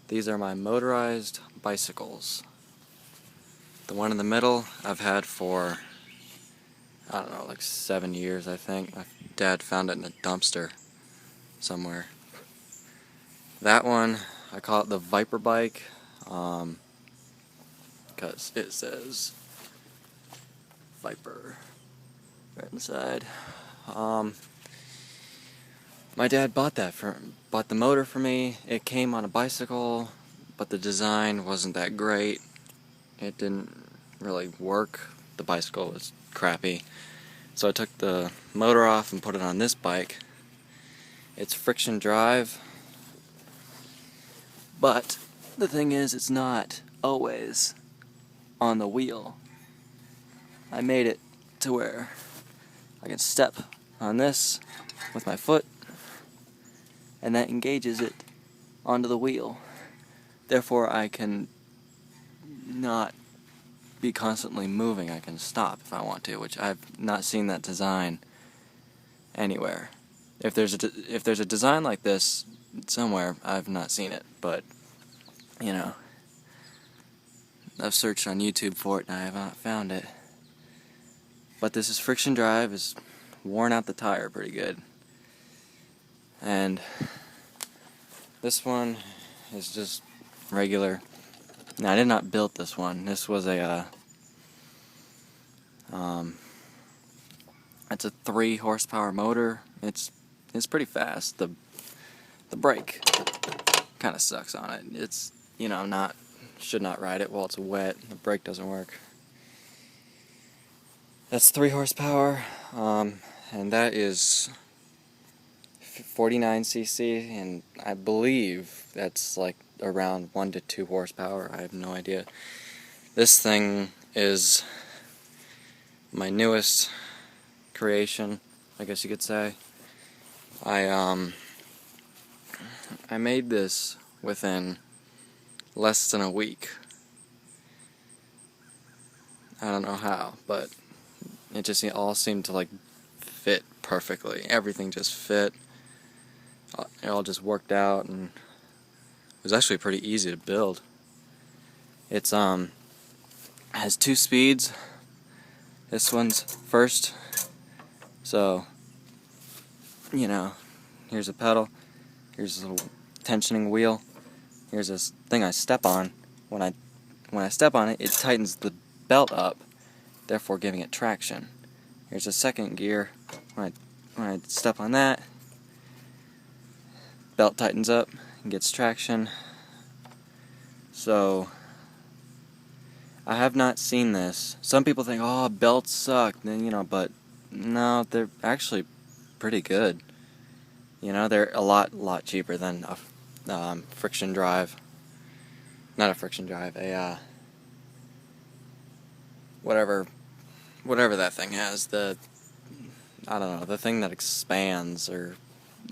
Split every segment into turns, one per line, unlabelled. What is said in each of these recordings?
These are my motorized bicycles. The one in the middle I've had for, I don't know, like 7 years I think. My dad found it in a dumpster somewhere. That one, I call it the Viper bike, because it says Viper right inside. My dad bought the motor for me. It came on a bicycle, but the design wasn't that great. It didn't really work. The bicycle was crappy. So I took the motor off and put it on this bike. It's friction drive, but the thing is, it's not always on the wheel. I made it to where I can step on this with my foot, and that engages it onto the wheel. Therefore, I can not be constantly moving. I can stop if I want to, which I've not seen that design anywhere. If there's a design like this somewhere, I've not seen it, but you know, I've searched on YouTube for it and I have not found it. But this is friction drive. It's worn out the tire pretty good. And this one is just regular. Now, I did not build this one. This was a it's a 3 horsepower motor. It's pretty fast. The brake kind of sucks on it. It's, you know, should not ride it while it's wet. The brake doesn't work. That's 3 horsepower, and that is 49cc, and I believe that's like around 1 to 2 horsepower. I have no idea. This thing is my newest creation, I guess you could say. I made this within less than a week. I don't know how, but it all seemed to like fit perfectly. Everything just fit. It all just worked out, and it was actually pretty easy to build. It's has 2 speeds. This one's first, so you know, here's a pedal, here's a little tensioning wheel, here's this thing I step on. When I step on it, it tightens the belt up, therefore giving it traction. Here's a second gear. When I step on that, belt tightens up and gets traction. So I have not seen this. Some people think, oh, belts suck, you know, but no, they're actually pretty good. You know, they're a lot cheaper than a friction drive. Not a friction drive, a whatever that thing has. I don't know, the thing that expands, or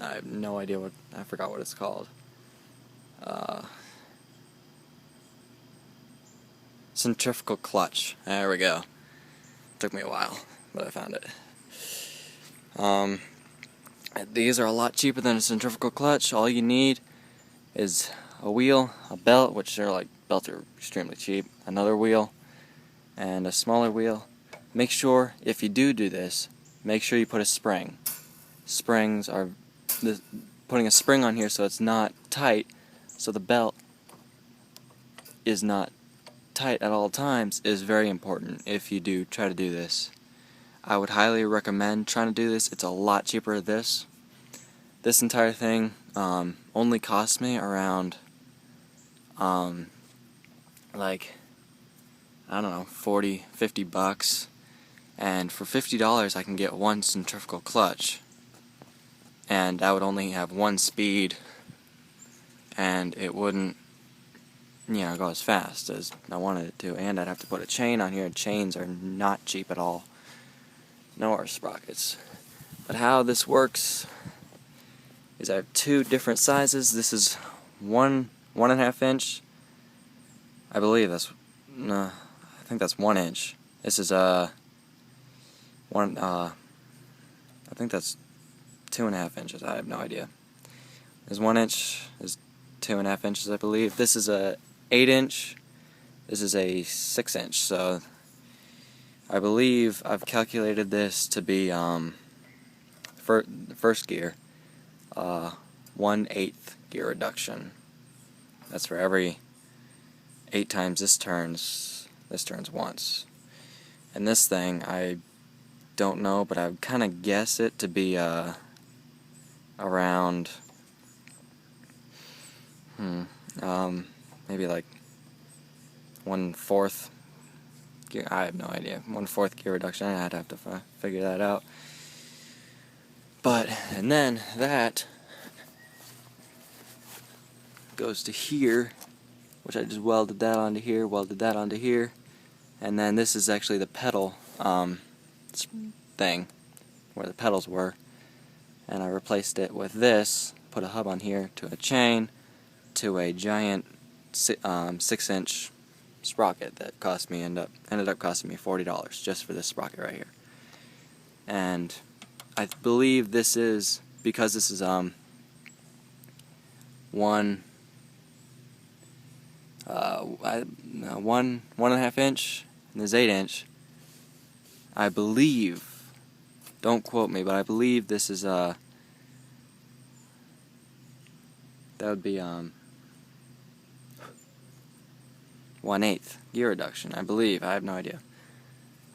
I have no idea I forgot what it's called. Centrifugal clutch. There we go. Took me a while, but I found it. These are a lot cheaper than a centrifugal clutch. All you need is a wheel, a belt, which belts are extremely cheap, another wheel, and a smaller wheel. Make sure, if you do this, make sure you put a spring. Springs are putting a spring on here so it's not tight, so the belt is not tight at all times, is very important if you do try to do this. I would highly recommend trying to do this. It's a lot cheaper than this. This entire thing only cost me around like, I don't know, 40-50 bucks, and for $50 I can get 1 centrifugal clutch, and I would only have 1 speed, and it wouldn't, you know, go as fast as I wanted it to, and I'd have to put a chain on here. Chains are not cheap at all, nor sprockets. But how this works is I have 2 different sizes. This is 1.5 inch. I believe that's, no, I think that's 1 inch. This is I think that's 2.5 inches. I have no idea. There's 1 inch, there's 2.5 inches, I believe. This is a 8-inch. This is a 6-inch. So I believe I've calculated this to be first gear, 1/8 gear reduction. That's for every 8 times this turns once. And this thing, I don't know, but I would kind of guess it to be around maybe like 1/4 gear. I have no idea. 1/4 gear reduction. I'd have to figure that out. But and then that goes to here, which I just welded that onto here, and then this is actually the pedal thing where the pedals were, and I replaced it with this, put a hub on here to a chain to a giant 6-inch sprocket that ended up costing me $40 just for this sprocket right here. And I believe this is, because this is 1.5 inch, and this 8-inch. I believe, don't quote me, but I believe this is that would be 1/8 gear reduction. I believe. I have no idea.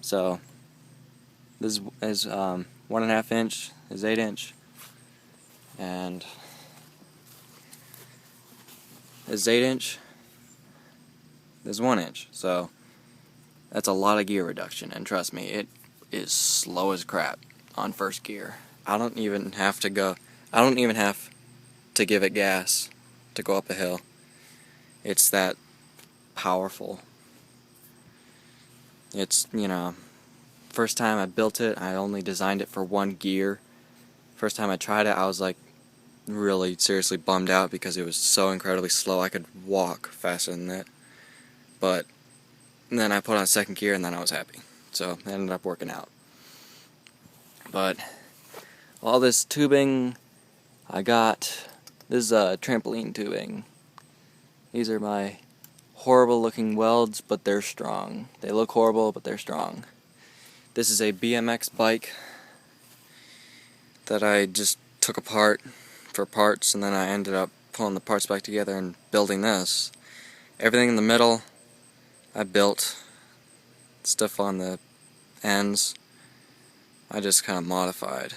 So this is 1.5 inch, is 8-inch, and is 8-inch. There's 1-inch, so that's a lot of gear reduction, and trust me, it is slow as crap on first gear. I don't even have to give it gas to go up a hill. It's that powerful. It's, first time I built it, I only designed it for 1 gear. First time I tried it, I was like really seriously bummed out because it was so incredibly slow. I could walk faster than that. But then I put on 2nd gear and then I was happy. So it ended up working out. But all this tubing I got, this is trampoline tubing. These are my horrible looking welds, but they're strong. They look horrible, but they're strong. This is a BMX bike that I just took apart for parts, and then I ended up pulling the parts back together and building this. Everything in the middle I built. Stuff on the ends I just kind of modified.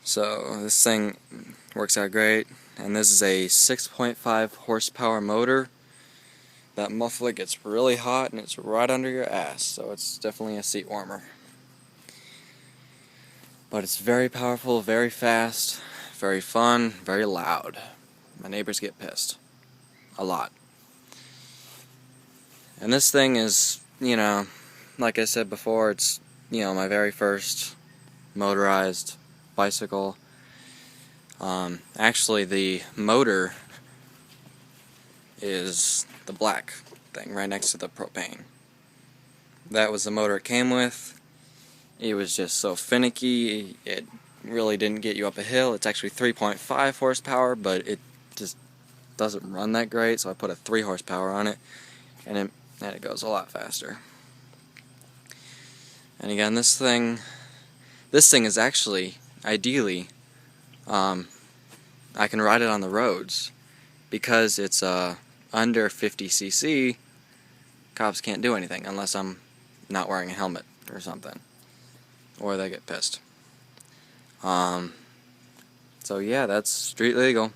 So this thing works out great, and this is a 6.5 horsepower motor. That muffler gets really hot and it's right under your ass, so it's definitely a seat warmer. But it's very powerful, very fast, very fun, very loud. My neighbors get pissed. A lot. And this thing is, like I said before, it's, my very first motorized bicycle. Actually, the motor is the black thing right next to the propane. That was the motor it came with. It was just so finicky, it really didn't get you up a hill. It's actually 3.5 horsepower, but it just doesn't run that great, so I put a 3 horsepower on it, and it goes a lot faster. And again, this thing is actually, ideally, I can ride it on the roads. Because it's under 50cc, cops can't do anything unless I'm not wearing a helmet or something, or they get pissed. So yeah, that's street legal.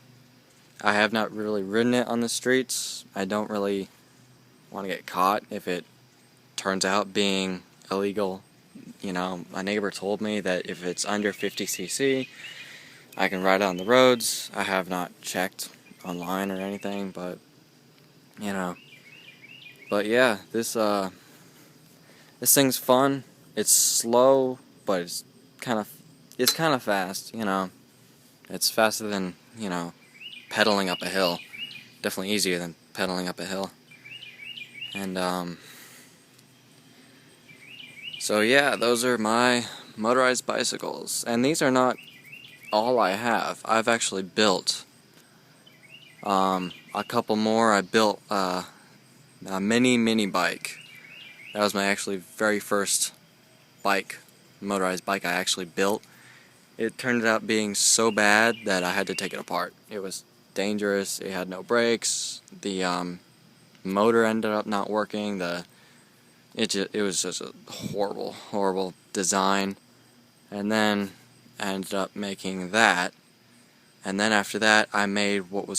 I have not really ridden it on the streets. I don't really want to get caught if it turns out being illegal. My neighbor told me that if it's under 50cc, I can ride it on the roads. I have not checked online or anything, but yeah, this thing's fun. It's slow, but it's kind of fast. It's faster than pedaling up a hill. Definitely easier than pedaling up a hill. And so yeah, those are my motorized bicycles, and these are not all I have. I've actually built A couple more, I built a mini bike. That was my actually very first bike, motorized bike I actually built. It turned out being so bad that I had to take it apart. It was dangerous, it had no brakes, the motor ended up not working, it was just a horrible design. And then I ended up making that, and then after that I made what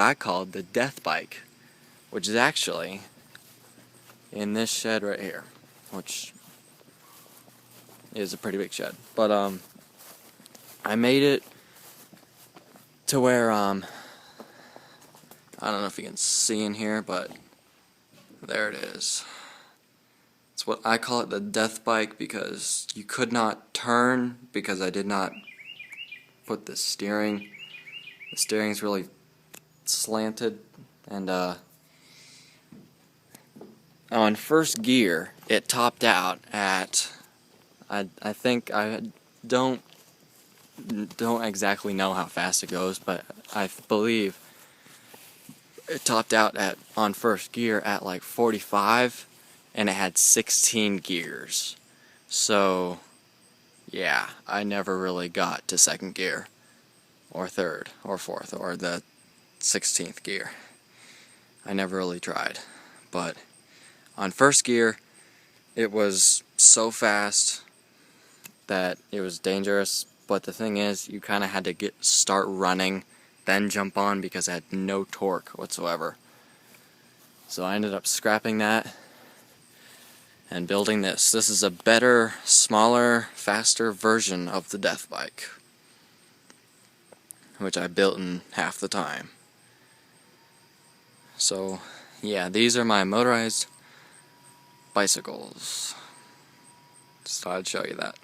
I called the death bike, which is actually in this shed right here, which is a pretty big shed. But I made it to where I don't know if you can see in here, but there it is. It's what I call it, the death bike, because you could not turn because I did not put the steering. The steering's really slanted, and on first gear it topped out at I think I don't exactly know how fast it goes, but I believe it topped out on first gear at like 45, and it had 16 gears. So yeah, I never really got to second gear or third or fourth or the 16th gear. I never really tried. But on first gear it was so fast that it was dangerous, but the thing is, you kind of had to start running, then jump on, because it had no torque whatsoever. So I ended up scrapping that and building this. This is a better, smaller, faster version of the death bike, which I built in half the time. So yeah, these are my motorized bicycles. Just thought I'd show you that.